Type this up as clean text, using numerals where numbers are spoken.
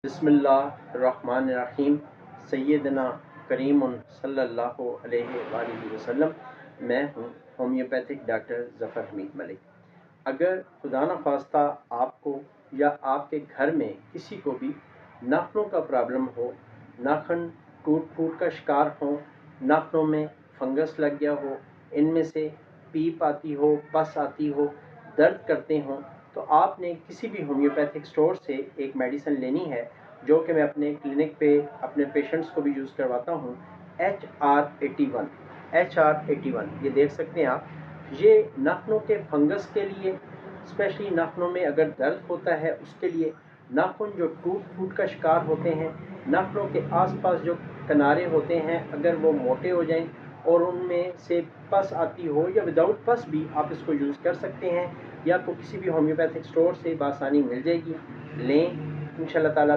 बिस्मिल्लाहिर्रहमानिर्रहीम। सैयदना करीम सल्लल्लाहु अलैहि वआलिहि वसल्लम। मैं हूँ होम्योपैथिक डॉक्टर ज़फ़र हमीद मलिक। अगर खुदा न खास्ता आपको या आपके घर में किसी को भी नाखूनों का प्रॉब्लम हो, नाखून टूट फूट का शिकार हो, नाखूनों में फंगस लग गया हो, इनमें से पीप आती हो, पस आती हो, दर्द करते हों, तो आपने किसी भी होम्योपैथिक स्टोर से एक मेडिसिन लेनी है जो कि मैं अपने क्लिनिक पे अपने पेशेंट्स को भी यूज़ करवाता हूँ। HR81 ये देख सकते हैं आप। ये नाखूनों के फंगस के लिए, स्पेशली नाखूनों में अगर दर्द होता है उसके लिए, नाखून जो टूट फूट का शिकार होते हैं, नाखूनों के आसपास जो किनारे होते हैं अगर वो मोटे हो जाएं और उनमें से पस आती हो या विदाउट पस भी आप इसको यूज़ कर सकते हैं, या आपको किसी भी होम्योपैथिक स्टोर से बआसानी मिल जाएगी। लें इंशाअल्लाह ताला।